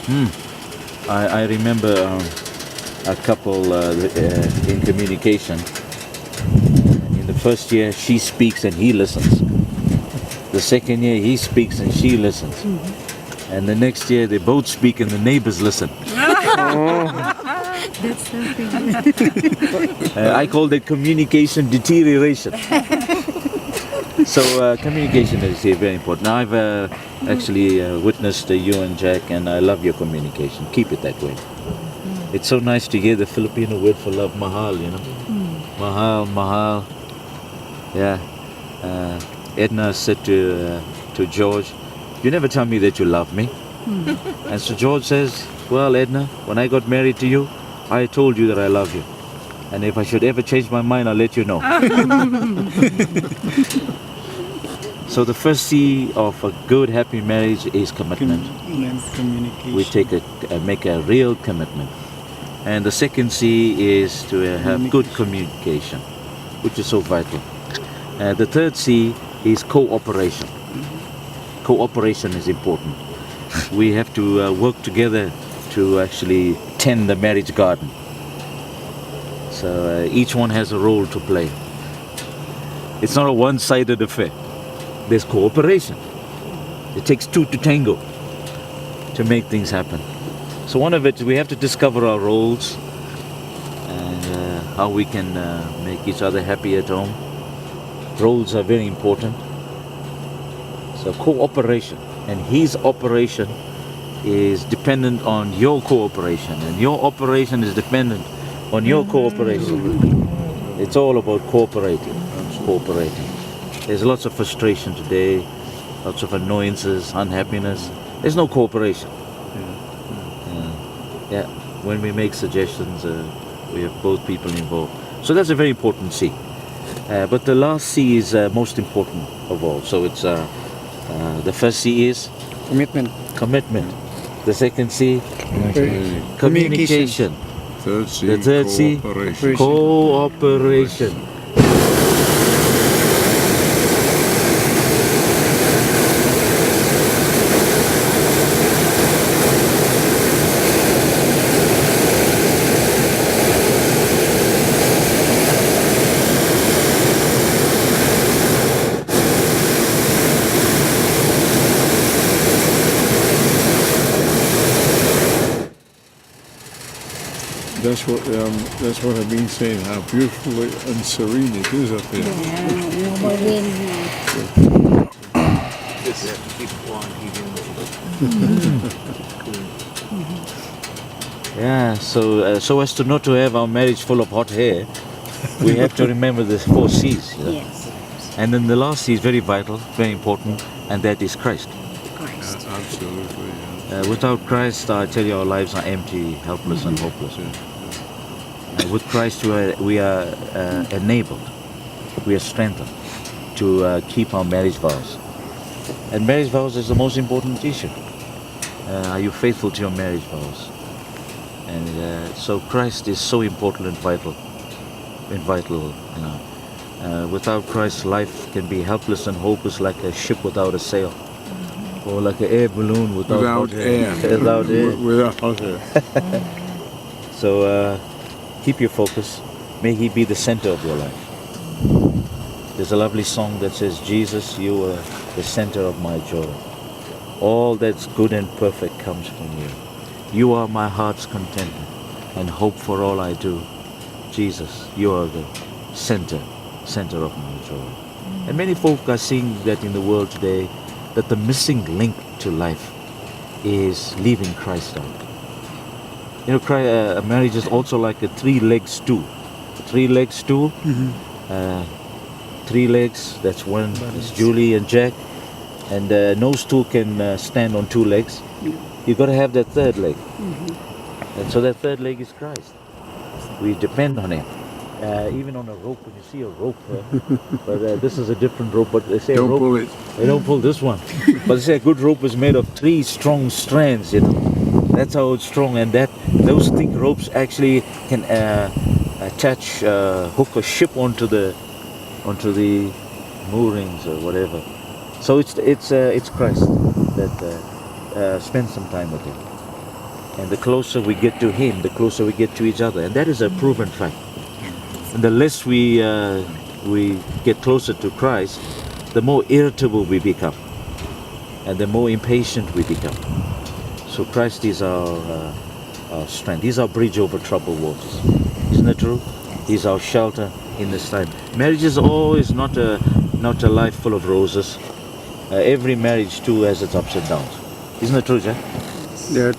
I remember a couple in communication. In the first year, she speaks and he listens. The second year, he speaks and she listens. And the next year, they both speak and the neighbors listen. That's something. I call that communication deterioration. So communication is here very important. Now, I've actually witnessed you and Jack, and I love your communication. Keep it that way. It's so nice to hear the Filipino word for love, mahal, you know. Mahal. Yeah. Edna said to George, "You never tell me that you love me." And so George says, "Well, Edna, when I got married to you, I told you that I love you. And if I should ever change my mind, I'll let you know." So the first C of a good, happy marriage is commitment. Communication. We make a real commitment. And the second C is to have good communication, which is so vital. The third C is cooperation. Cooperation is important. We have to work together to actually tend the marriage garden. So each one has a role to play. It's not a one-sided affair. There's cooperation. It takes two to tango to make things happen. So one of it, we have to discover our roles and how we can make each other happy at home. Roles are very important. So cooperation, and his operation is dependent on your cooperation, and your operation is dependent on your cooperation. It's all about cooperating. There's lots of frustration today, lots of annoyances, unhappiness. There's no cooperation. When we make suggestions, we have both people involved. So that's a very important C. But the last C is most important of all. So it's the first C is commitment. The second C, communication. Third C, The third C, cooperation. That's what I've been saying, how beautiful and serene it is up here. Yeah, no more wind. Just have to keep on Yeah, so as to not to have our marriage full of hot hair, we have to remember the 4 C's. You know? Yes, And then the last C is very vital, very important, and that is Christ. Christ. Absolutely, Without Christ, I tell you, our lives are empty, helpless, and hopeless. With Christ, we are enabled, we are strengthened to keep our marriage vows. And marriage vows is the most important issue. Are you faithful to your marriage vows? And so Christ is so important and vital. You know. Without Christ, life can be helpless and hopeless, like a ship without a sail, or like an air balloon without hot air. Without air. Without hot air. So keep your focus. May He be the center of your life. There's a lovely song that says, "Jesus, you are the center of my joy. All that's good and perfect comes from you. You are my heart's contentment and hope for all I do. Jesus, you are the center of my joy." And many folk are seeing that in the world today, that the missing link to life is leaving Christ out. You know, a marriage is also like a 3-leg stool. A 3-leg stool, 3 legs, that's one, it's Julie and Jack. And no stool can stand on 2 legs. You've got to have that 3rd leg. And so that 3rd leg is Christ. We depend on Him. Even on a rope, when you see a rope, but this is a different rope, but they say Don't a rope, pull it. they don't pull this one. But they say a good rope is made of 3 strong strands, you know. That's how it's strong, and those thick ropes actually can attach, hook a ship onto the moorings or whatever. So it's Christ that spend some time with Him. And the closer we get to Him, the closer we get to each other. And that is a proven fact. And the less we get closer to Christ, the more irritable we become. And the more impatient we become. So Christ is our strength. He's our bridge over troubled waters. Isn't that true? He's our shelter in this time. Marriage is always not a life full of roses. Every marriage too has its ups and downs. Isn't that true, Jack? There are